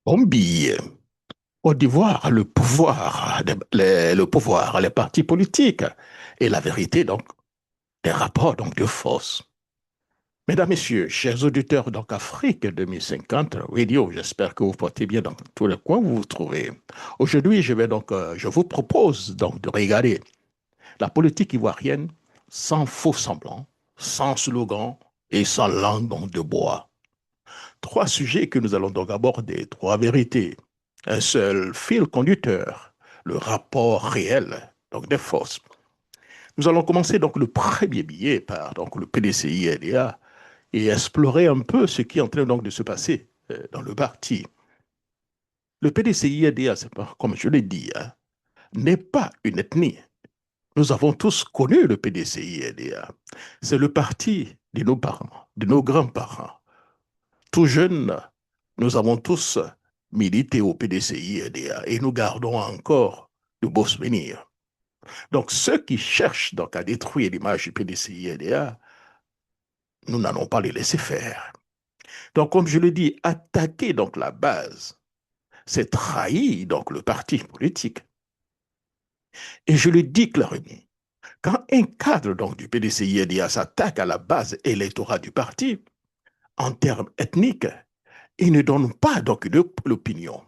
Gambie, Côte d'Ivoire, les partis politiques et la vérité, donc, des rapports donc, de force. Mesdames, Messieurs, chers auditeurs, donc Afrique 2050 Radio, j'espère que vous portez bien dans tous les coins où vous vous trouvez. Aujourd'hui, je vous propose donc de regarder la politique ivoirienne sans faux semblants, sans slogan et sans langue donc, de bois. Trois sujets que nous allons donc aborder, trois vérités, un seul fil conducteur, le rapport réel donc des forces. Nous allons commencer donc le premier billet par donc le PDCI-LDA et explorer un peu ce qui est en train donc de se passer dans le parti. Le PDCI-LDA, comme je l'ai dit, hein, n'est pas une ethnie. Nous avons tous connu le PDCI-LDA. C'est le parti de nos parents, de nos grands-parents. Tout jeunes, nous avons tous milité au PDCI-EDA et nous gardons encore de beaux souvenirs. Donc, ceux qui cherchent donc à détruire l'image du PDCI-EDA, nous n'allons pas les laisser faire. Donc, comme je le dis, attaquer donc la base, c'est trahir donc le parti politique. Et je le dis clairement, quand un cadre donc du PDCI-EDA s'attaque à la base électorale du parti, en termes ethniques, il ne donne pas donc de l'opinion.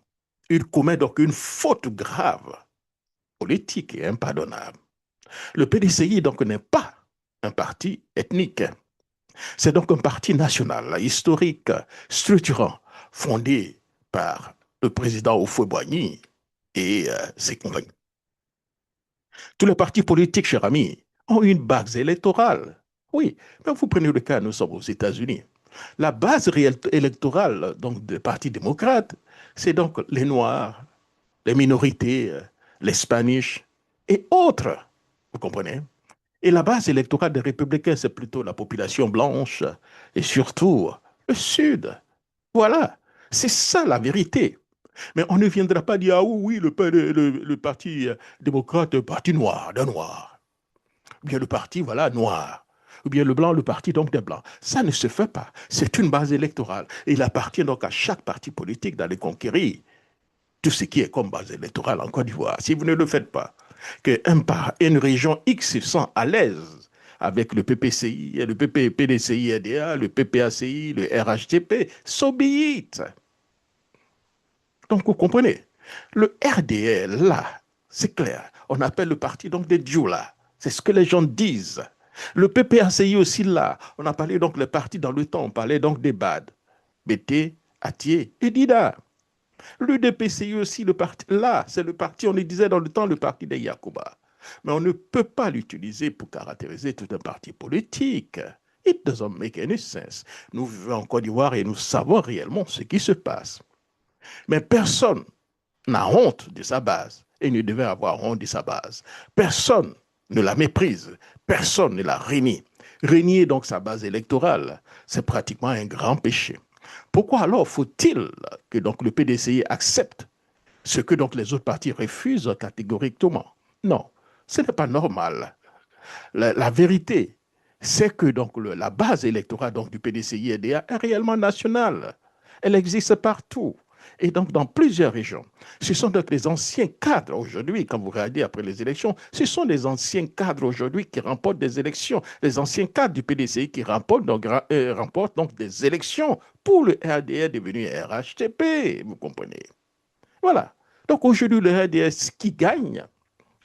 Il commet donc une faute grave, politique et impardonnable. Le PDCI donc n'est pas un parti ethnique. C'est donc un parti national, historique, structurant, fondé par le président Houphouët-Boigny et ses compagnons. Tous les partis politiques, cher ami, ont une base électorale. Oui, mais vous prenez le cas, nous sommes aux États-Unis. La base électorale donc, des partis démocrates, c'est donc les Noirs, les minorités, les Spanish et autres. Vous comprenez? Et la base électorale des républicains, c'est plutôt la population blanche et surtout le Sud. Voilà, c'est ça la vérité. Mais on ne viendra pas dire, ah oui, le parti démocrate, le parti noir, d'un noir. Ou bien le parti, voilà, noir. Ou bien le blanc, le parti donc des blancs. Ça ne se fait pas. C'est une base électorale. Et il appartient donc à chaque parti politique d'aller conquérir tout ce qui est comme base électorale en Côte d'Ivoire. Si vous ne le faites pas, une région X se sent à l'aise avec le PPCI, le PDCI-RDA, le PPACI, le RHTP, so be it. Donc, vous comprenez, le RDL, là, c'est clair. On appelle le parti donc des Djoula. C'est ce que les gens disent. Le PPACI aussi, là, on a parlé donc les partis dans le temps, on parlait donc des BAD. BT, Atier et Dida. L'UDPCI aussi, le parti, là, c'est le parti, on le disait dans le temps, le parti des Yacouba. Mais on ne peut pas l'utiliser pour caractériser tout un parti politique. It doesn't make any sense. Nous vivons en Côte d'Ivoire et nous savons réellement ce qui se passe. Mais personne n'a honte de sa base et ne devait avoir honte de sa base. Personne ne la méprise, personne ne la rénie. Régner donc sa base électorale, c'est pratiquement un grand péché. Pourquoi alors faut-il que donc le PDCI accepte ce que donc les autres partis refusent catégoriquement? Non, ce n'est pas normal. La vérité, c'est que donc la base électorale donc du PDCI-EDA est réellement nationale. Elle existe partout. Et donc, dans plusieurs régions. Ce sont donc les anciens cadres aujourd'hui, quand vous regardez après les élections, ce sont les anciens cadres aujourd'hui qui remportent des élections. Les anciens cadres du PDCI qui remportent donc des élections pour le RDR devenu RHTP, vous comprenez. Voilà. Donc aujourd'hui, le RDS qui gagne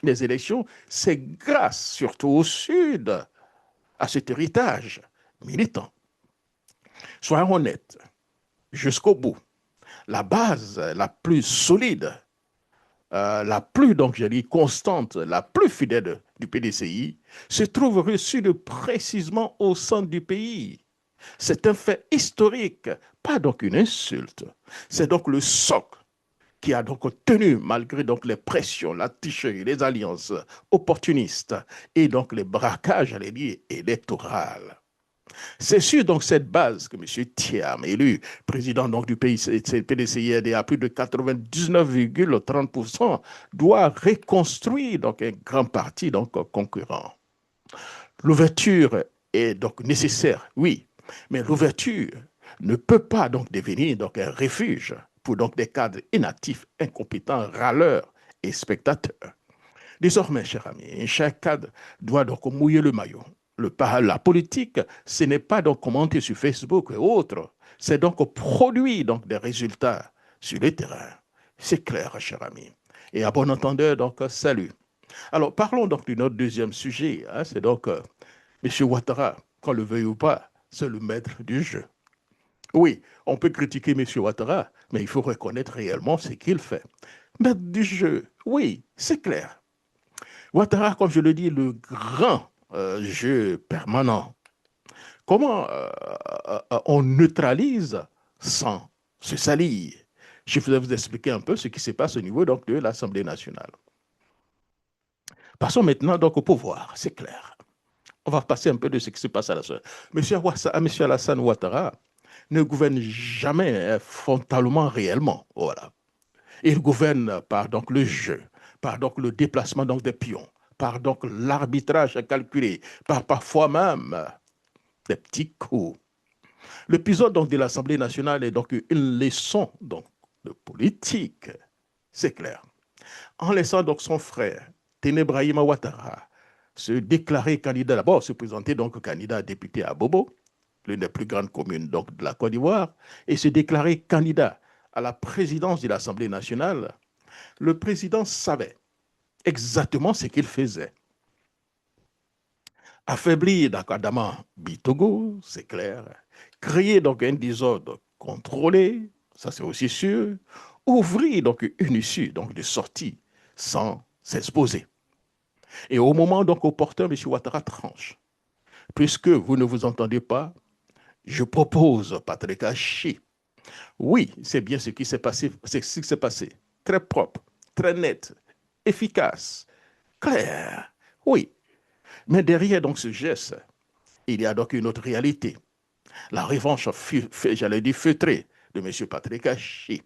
les élections, c'est grâce surtout au Sud à cet héritage militant. Soyons honnêtes, jusqu'au bout, la base la plus solide, la plus, donc je dis, constante, la plus fidèle du PDCI, se trouve reçue précisément au centre du pays. C'est un fait historique, pas donc une insulte. C'est donc le socle qui a donc tenu, malgré donc les pressions, la tricherie, les alliances opportunistes et donc les braquages, allez dire, électoraux. C'est sur donc cette base que M. Thiam, élu président donc du pays PDCIRD à plus de 99,30%, doit reconstruire donc un grand parti donc concurrent. L'ouverture est donc nécessaire, oui, mais l'ouverture ne peut pas donc devenir donc un refuge pour donc des cadres inactifs, incompétents, râleurs et spectateurs. Désormais, cher ami, chaque cadre doit donc mouiller le maillot. La politique, ce n'est pas donc commenter sur Facebook et autres, c'est donc produire donc des résultats sur le terrain. C'est clair, cher ami. Et à bon entendeur, donc, salut. Alors, parlons donc de notre deuxième sujet. Hein, c'est donc M. Ouattara, qu'on le veuille ou pas, c'est le maître du jeu. Oui, on peut critiquer M. Ouattara, mais il faut reconnaître réellement ce qu'il fait. Maître du jeu, oui, c'est clair. Ouattara, comme je le dis, le grand jeu permanent. Comment on neutralise sans se salir? Je vais vous expliquer un peu ce qui se passe au niveau donc, de l'Assemblée nationale. Passons maintenant donc au pouvoir, c'est clair. On va passer un peu de ce qui se passe à la suite. Monsieur Alassane Ouattara ne gouverne jamais frontalement, réellement. Voilà. Il gouverne par donc le jeu, par donc le déplacement donc des pions, par donc l'arbitrage calculé, par parfois même des petits coups. L'épisode donc de l'Assemblée nationale est donc une leçon donc de politique, c'est clair. En laissant donc son frère, Ténébrahima Ouattara, se déclarer candidat, d'abord se présenter donc candidat à député à Bobo, l'une des plus grandes communes donc de la Côte d'Ivoire, et se déclarer candidat à la présidence de l'Assemblée nationale, le président savait exactement ce qu'il faisait. Affaiblir Dakadama Bitogo, c'est clair. Créer donc un désordre contrôlé, ça c'est aussi sûr. Ouvrir donc une issue donc de sortie sans s'exposer. Et au moment donc opportun, M. Ouattara tranche. Puisque vous ne vous entendez pas, je propose Patrick Hachi. Oui, c'est bien ce qui s'est passé, c'est ce qui s'est passé. Très propre, très net, efficace, clair. Oui. Mais derrière donc ce geste, il y a donc une autre réalité. La revanche, j'allais dire, feutrée de M. Patrick Hachi.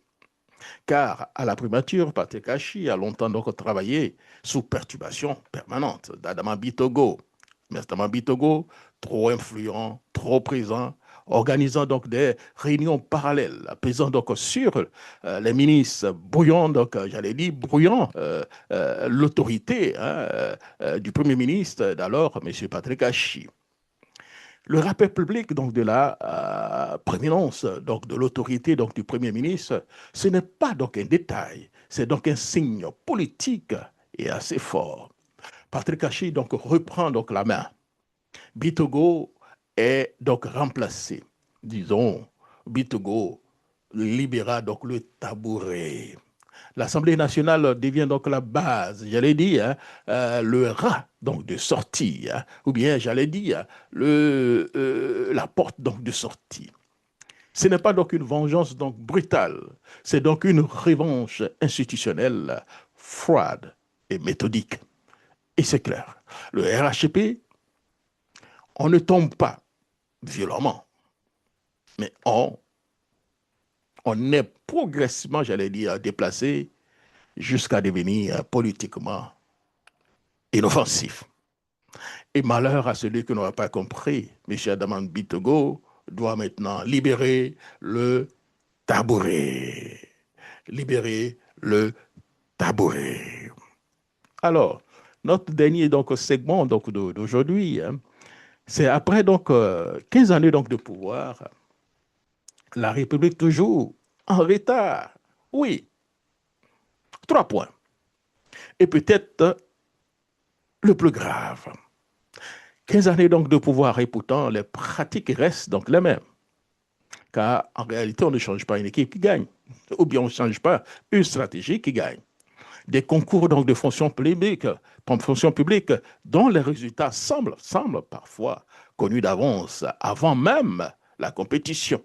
Car à la primature, Patrick Hachi a longtemps donc travaillé sous perturbation permanente d'Adama Bitogo. Mais Adama Bitogo, trop influent, trop présent, organisant donc des réunions parallèles, pesant donc sur les ministres, brouillant donc, j'allais dire, brouillant l'autorité du Premier ministre d'alors, M. Patrick Hachi. Le rappel public donc de la prééminence donc de l'autorité donc du Premier ministre, ce n'est pas donc un détail, c'est donc un signe politique et assez fort. Patrick Hachi donc reprend donc la main. Bitogo est donc remplacé. Disons, Bitogo libéra donc le tabouret. L'Assemblée nationale devient donc la base, j'allais dire, le rat donc de sortie, hein, ou bien j'allais dire la porte donc de sortie. Ce n'est pas donc une vengeance donc brutale, c'est donc une revanche institutionnelle froide et méthodique. Et c'est clair, le RHP, on ne tombe pas violemment, mais on est progressivement, j'allais dire, déplacé jusqu'à devenir politiquement inoffensif. Et malheur à celui qui n'aura pas compris, M. Adaman Bitogo doit maintenant libérer le tabouret. Libérer le tabouret. Alors, notre dernier donc, segment donc, d'aujourd'hui, hein, c'est après donc, 15 années donc, de pouvoir, la République toujours en retard. Oui, 3 points. Et peut-être le plus grave. 15 années donc de pouvoir et pourtant les pratiques restent donc les mêmes. Car en réalité, on ne change pas une équipe qui gagne. Ou bien on ne change pas une stratégie qui gagne. Des concours donc de fonction publique dont les résultats semblent parfois connus d'avance avant même la compétition.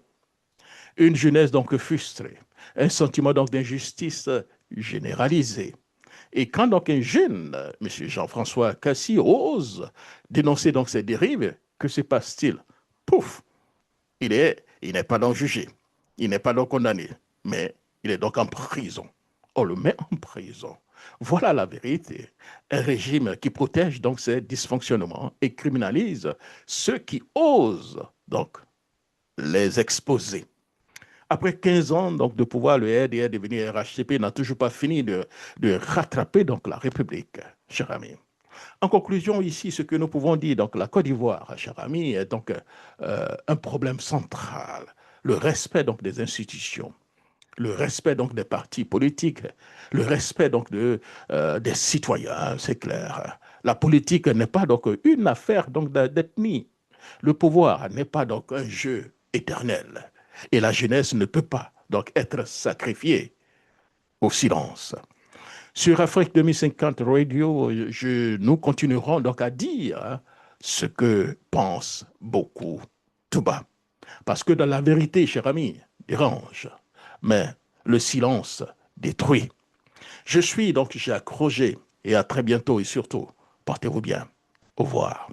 Une jeunesse donc frustrée, un sentiment donc d'injustice généralisé. Et quand donc un jeune, M. Jean-François Cassis, ose dénoncer donc ces dérives, que se passe-t-il? Pouf, il n'est pas donc jugé, il n'est pas donc condamné, mais il est donc en prison. On le met en prison. Voilà la vérité. Un régime qui protège donc ces dysfonctionnements et criminalise ceux qui osent donc les exposer. Après 15 ans donc, de pouvoir, le RDR devenu RHCP n'a toujours pas fini de rattraper donc, la République, cher ami. En conclusion, ici, ce que nous pouvons dire, donc la Côte d'Ivoire, cher ami, est donc un problème central. Le respect donc des institutions, le respect donc des partis politiques, le respect donc des citoyens, c'est clair. La politique n'est pas donc une affaire donc d'ethnie. Le pouvoir n'est pas donc un jeu éternel. Et la jeunesse ne peut pas donc être sacrifiée au silence. Sur Afrique 2050 Radio, nous continuerons donc à dire ce que pensent beaucoup tout bas. Parce que dans la vérité, cher ami, dérange, mais le silence détruit. Je suis donc Jacques Roger et à très bientôt et surtout, portez-vous bien. Au revoir.